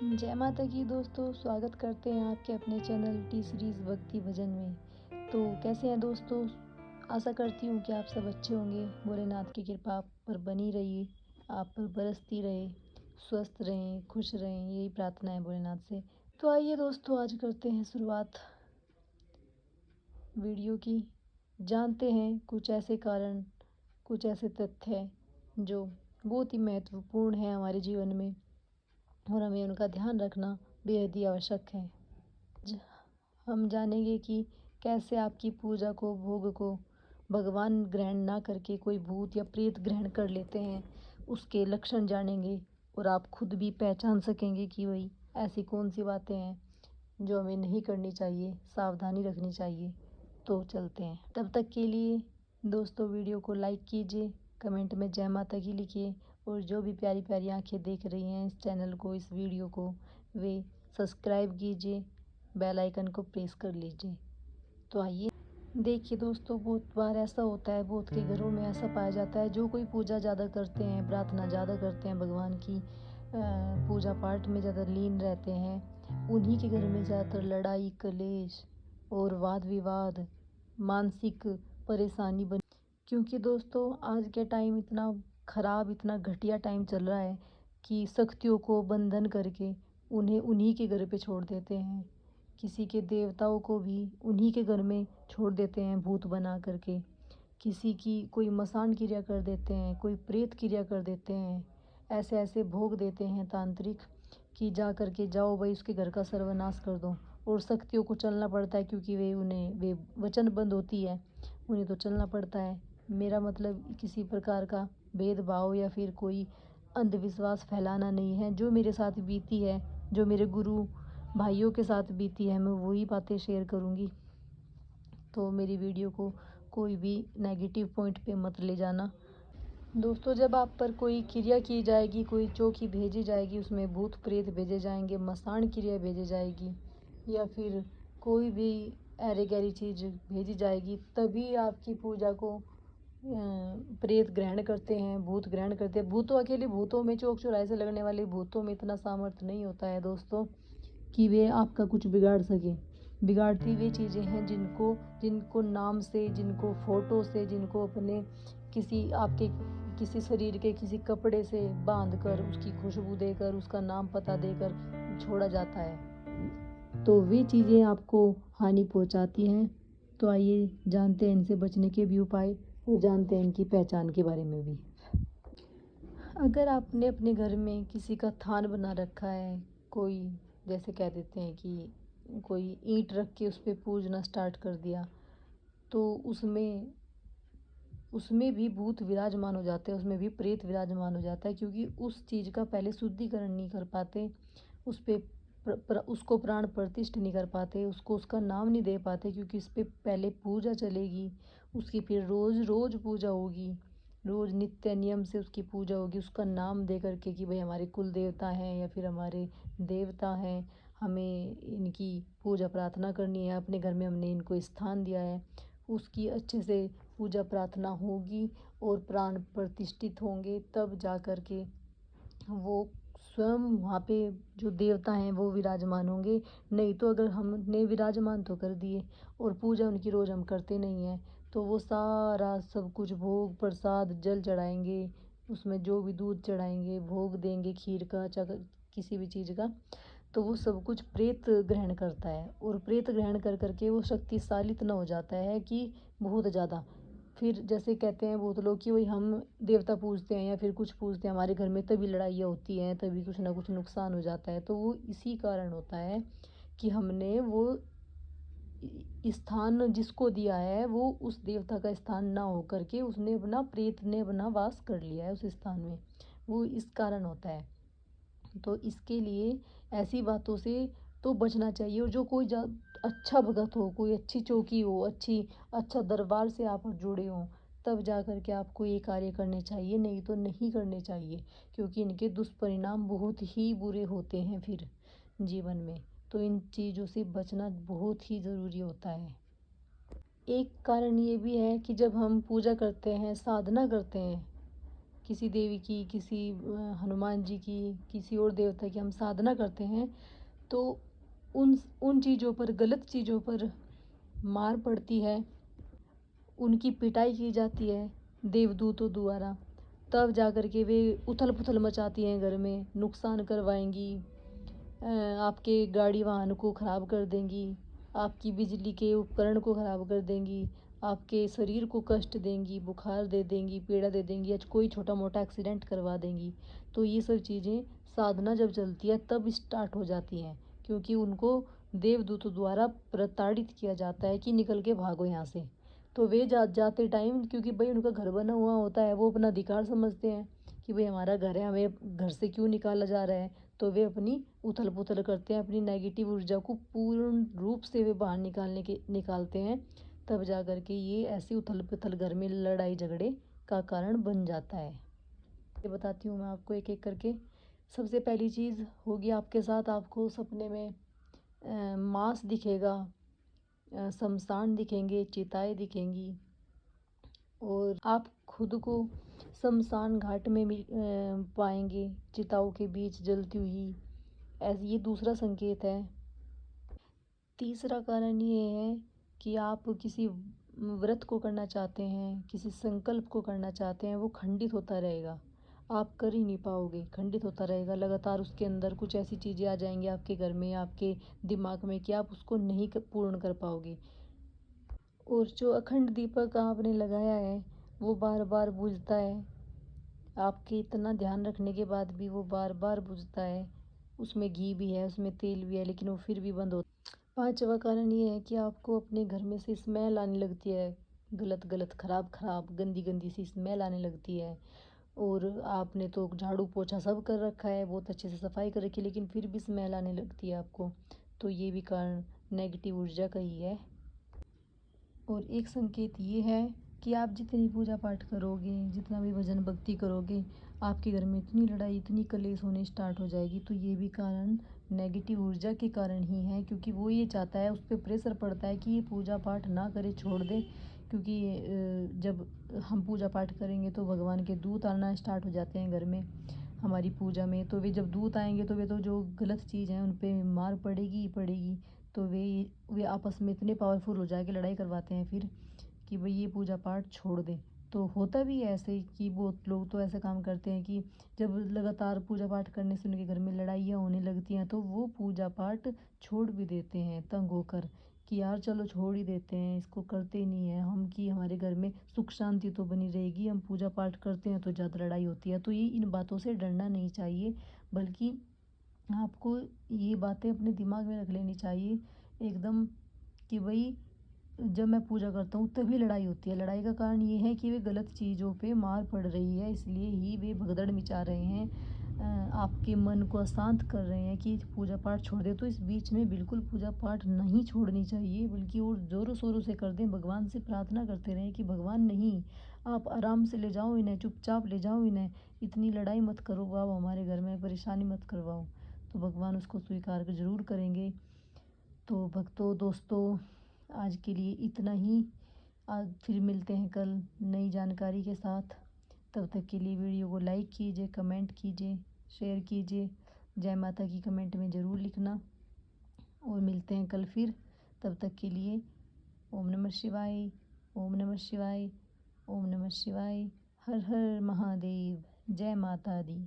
जय माता की दोस्तों, स्वागत करते हैं आपके अपने चैनल टी सीरीज़ भक्ति भजन में। तो कैसे हैं दोस्तों? आशा करती हूँ कि आप सब अच्छे होंगे। भोलेनाथ की कृपा आप पर बनी रही, आप पर बरसती रहे, स्वस्थ रहें, खुश रहें, यही प्रार्थना है भोलेनाथ से। तो आइए दोस्तों, आज करते हैं शुरुआत वीडियो की। जानते हैं कुछ ऐसे कारण, कुछ ऐसे तथ्य जो बहुत ही महत्वपूर्ण है हमारे जीवन में और हमें उनका ध्यान रखना बेहद ही आवश्यक है। हम जानेंगे कि कैसे आपकी पूजा को, भोग को भगवान ग्रहण ना करके कोई भूत या प्रेत ग्रहण कर लेते हैं। उसके लक्षण जानेंगे और आप खुद भी पहचान सकेंगे कि वही ऐसी कौन सी बातें हैं जो हमें नहीं करनी चाहिए, सावधानी रखनी चाहिए। तो चलते हैं। तब तक के लिए दोस्तों वीडियो को लाइक कीजिए, कमेंट में जय माता की लिखिए और जो भी प्यारी प्यारी आंखें देख रही हैं इस चैनल को, इस वीडियो को, वे सब्सक्राइब कीजिए, बेल आइकन को प्रेस कर लीजिए। तो आइए देखिए दोस्तों, बहुत बार ऐसा होता है, बहुत के घरों में ऐसा पाया जाता है, जो कोई पूजा ज़्यादा करते हैं, प्रार्थना ज़्यादा करते हैं, भगवान की पूजा पाठ में ज़्यादा लीन रहते हैं, उन्हीं के घर में ज़्यादातर लड़ाई कलेश और वाद विवाद, मानसिक परेशानी बन। क्योंकि दोस्तों आज के टाइम इतना ख़राब, इतना घटिया टाइम चल रहा है कि शक्तियों को बंधन करके उन्हें उन्हीं के घर पे छोड़ देते हैं। किसी के देवताओं को भी उन्हीं के घर में छोड़ देते हैं भूत बना करके। किसी की कोई मसान क्रिया कर देते हैं, कोई प्रेत क्रिया कर देते हैं। ऐसे ऐसे भोग देते हैं तांत्रिक कि जा करके जाओ भाई उसके घर का सर्वनाश कर दो। और शक्तियों को चलना पड़ता है क्योंकि वे वचनबद्ध होती है, उन्हें तो चलना पड़ता है। मेरा मतलब किसी प्रकार का भेदभाव या फिर कोई अंधविश्वास फैलाना नहीं है। जो मेरे साथ बीती है, जो मेरे गुरु भाइयों के साथ बीती है, मैं वही बातें शेयर करूँगी। तो मेरी वीडियो को कोई भी नेगेटिव पॉइंट पे मत ले जाना। दोस्तों जब आप पर कोई क्रिया की जाएगी, कोई चौकी भेजी जाएगी, उसमें भूत प्रेत भेजे जाएंगे, मसान क्रिया भेजी जाएगी या फिर कोई भी ऐरी गैरी चीज़ भेजी जाएगी, तभी आपकी पूजा को प्रेत ग्रहण करते हैं, भूत ग्रहण करते हैं। भूतों, अकेले भूतों में, चौक चौराहे से लगने वाले भूतों में इतना सामर्थ्य नहीं होता है दोस्तों कि वे आपका कुछ बिगाड़ सकें। बिगाड़ती वे चीज़ें हैं जिनको जिनको नाम से, जिनको फ़ोटो से, जिनको अपने किसी आपके किसी शरीर के किसी कपड़े से बांध कर, उसकी खुशबू देकर, उसका नाम पता देकर छोड़ा जाता है, तो वे चीज़ें आपको हानि पहुंचाती हैं। तो आइए जानते हैं इनसे बचने के भी उपाय और जानते हैं इनकी पहचान के बारे में भी। अगर आपने अपने घर में किसी का थान बना रखा है, कोई जैसे कह देते हैं कि कोई ईंट रख के उस पर पूजना स्टार्ट कर दिया, तो उसमें उसमें भी भूत विराजमान हो जाते हैं, उसमें भी प्रेत विराजमान हो जाता है, क्योंकि उस चीज़ का पहले शुद्धिकरण नहीं कर पाते, उस पर उसको प्राण प्रतिष्ठा नहीं कर पाते, उसको उसका नाम नहीं दे पाते, क्योंकि इस पर पहले पूजा चलेगी, उसकी फिर रोज़ रोज़ पूजा होगी, रोज़ नित्य नियम से उसकी पूजा होगी, उसका नाम दे करके कि भाई हमारे कुल देवता हैं या फिर हमारे देवता हैं, हमें इनकी पूजा प्रार्थना करनी है, अपने घर में हमने इनको स्थान दिया है। उसकी अच्छे से पूजा प्रार्थना होगी और प्राण प्रतिष्ठित होंगे, तब जा कर के वो स्वयं वहाँ पे जो देवता हैं वो विराजमान होंगे। नहीं तो अगर हमने विराजमान तो कर दिए और पूजा उनकी रोज़ हम करते नहीं हैं, तो वो सारा सब कुछ भोग प्रसाद जल चढ़ाएंगे, उसमें जो भी दूध चढ़ाएंगे, भोग देंगे, खीर का, किसी भी चीज़ का, तो वो सब कुछ प्रेत ग्रहण करता है। और प्रेत ग्रहण कर करके वो शक्तिशाली इतना हो जाता है कि बहुत ज़्यादा, फिर जैसे कहते हैं बहुत लोग कि वही हम देवता पूजते हैं या फिर कुछ पूजते हैं, हमारे घर में तभी लड़ाइयाँ होती हैं, तभी कुछ ना कुछ नुकसान हो जाता है। तो वो इसी कारण होता है कि हमने वो स्थान जिसको दिया है वो उस देवता का स्थान ना हो करके उसने अपना, प्रेत ने अपना वास कर लिया है उस स्थान में, वो इस कारण होता है। तो इसके लिए ऐसी बातों से तो बचना चाहिए। और जो कोई अच्छा भगत हो, कोई अच्छी चौकी हो, अच्छा दरबार से आप जुड़े हों, तब जा कर के आपको ये कार्य करने चाहिए, नहीं तो नहीं करने चाहिए, क्योंकि इनके दुष्परिणाम बहुत ही बुरे होते हैं फिर जीवन में। तो इन चीज़ों से बचना बहुत ही ज़रूरी होता है। एक कारण ये भी है कि जब हम पूजा करते हैं, साधना करते हैं, किसी देवी की, किसी हनुमान जी की, किसी और देवता की हम साधना करते हैं तो उन उन चीज़ों पर, गलत चीज़ों पर मार पड़ती है, उनकी पिटाई की जाती है देवदूतों द्वारा, तब जाकर के वे उथल पुथल मचाती हैं घर में, नुकसान करवाएंगी, आपके गाड़ी वाहन को ख़राब कर देंगी, आपकी बिजली के उपकरण को ख़राब कर देंगी, आपके शरीर को कष्ट देंगी, बुखार दे देंगी, पीड़ा दे देंगी, या कोई छोटा मोटा एक्सीडेंट करवा देंगी। तो ये सब चीज़ें साधना जब चलती है तब स्टार्ट हो जाती हैं, क्योंकि उनको देवदूतों द्वारा प्रताड़ित किया जाता है कि निकल के भागो यहाँ से। तो वे जाते टाइम, क्योंकि भाई उनका घर बना हुआ होता है, वो अपना अधिकार समझते हैं कि भाई हमारा घर है, हमें घर से क्यों निकाला जा रहा है। तो वे अपनी उथल पुथल करते हैं, अपनी नेगेटिव ऊर्जा को पूर्ण रूप से वे बाहर निकालते हैं, तब जा कर के ये ऐसी उथल पुथल घर में लड़ाई झगड़े का कारण बन जाता है। ये बताती हूँ मैं आपको एक एक करके। सबसे पहली चीज़ होगी आपके साथ, आपको सपने में मांस दिखेगा, शमशान दिखेंगे, चिताएं दिखेंगी, और आप खुद को शमशान घाट में पाएंगे, चिताओं के बीच जलती हुई। ऐसे ये दूसरा संकेत है। तीसरा कारण ये है कि आप किसी व्रत को करना चाहते हैं, किसी संकल्प को करना चाहते हैं, वो खंडित होता रहेगा, आप कर ही नहीं पाओगे, खंडित होता रहेगा लगातार। उसके अंदर कुछ ऐसी चीज़ें आ जाएंगी आपके घर में, आपके दिमाग में, कि आप उसको नहीं पूर्ण कर पाओगे। और जो अखंड दीपक आपने लगाया है वो बार बार बुझता है, आपके इतना ध्यान रखने के बाद भी वो बार बार बुझता है। उसमें घी भी है, उसमें तेल भी है, लेकिन वो फिर भी बंद होता है। पांचवा कारण ये है कि आपको अपने घर में से स्मेल आने लगती है, गलत गलत, खराब खराब, गंदी गंदी सी स्मेल आने लगती है। और आपने तो झाड़ू पोछा सब कर रखा है, बहुत अच्छे से सफाई कर रखी है, लेकिन फिर भी स्मेल आने लगती है आपको। तो ये भी कारण नेगेटिव ऊर्जा का ही है। और एक संकेत ये है कि आप जितनी पूजा पाठ करोगे, जितना भी भजन भक्ति करोगे, आपके घर में इतनी लड़ाई, इतनी कलेश होने स्टार्ट हो जाएगी। तो ये भी कारण नेगेटिव ऊर्जा के कारण ही है, क्योंकि वो ये चाहता है, उस पर प्रेशर पड़ता है कि ये पूजा पाठ ना करे, छोड़ दे। क्योंकि जब हम पूजा पाठ करेंगे तो भगवान के दूत आना स्टार्ट हो जाते हैं घर में, हमारी पूजा में। तो वे जब दूत आएंगे तो वे तो जो गलत चीज़ है उन पर मार पड़ेगी ही पड़ेगी। तो वे आपस में इतने पावरफुल हो जाके लड़ाई करवाते हैं फिर, कि भाई ये पूजा पाठ छोड़ दें। तो होता भी है ऐसे कि बहुत लोग तो ऐसे काम करते हैं कि जब लगातार पूजा पाठ करने से उनके घर में लड़ाइयाँ होने लगती हैं तो वो पूजा पाठ छोड़ भी देते हैं, तंग होकर, कि यार चलो छोड़ ही देते हैं, इसको करते ही नहीं है हम, कि हमारे घर में सुख शांति तो बनी रहेगी, हम पूजा पाठ करते हैं तो ज़्यादा लड़ाई होती है। तो ये इन बातों से डरना नहीं चाहिए, बल्कि आपको ये बातें अपने दिमाग में रख लेनी चाहिए एकदम, कि भाई जब मैं पूजा करता हूँ तभी लड़ाई होती है। लड़ाई का कारण ये है कि वे गलत चीज़ों पे मार पड़ रही है, इसलिए ही वे भगदड़ मचा रहे हैं, आपके मन को अशांत कर रहे हैं कि पूजा पाठ छोड़ दे। तो इस बीच में बिल्कुल पूजा पाठ नहीं छोड़नी चाहिए, बल्कि और ज़ोरों शोरों से कर दें, भगवान से प्रार्थना करते रहें कि भगवान नहीं, आप आराम से ले जाओ इन्हें, चुपचाप ले जाओ इन्हें, इतनी लड़ाई मत करो बाब, हमारे घर में परेशानी मत करवाओ। तो भगवान उसको स्वीकार ज़रूर करेंगे। तो भक्तों, दोस्तों, आज के लिए इतना ही। आज फिर मिलते हैं कल नई जानकारी के साथ। तब तक के लिए वीडियो को लाइक कीजिए, कमेंट कीजिए, शेयर कीजिए। जय माता की कमेंट में ज़रूर लिखना। और मिलते हैं कल फिर। तब तक के लिए ओम नमः शिवाय, ओम नमः शिवाय, ओम नमः शिवाय। हर हर महादेव। जय माता दी।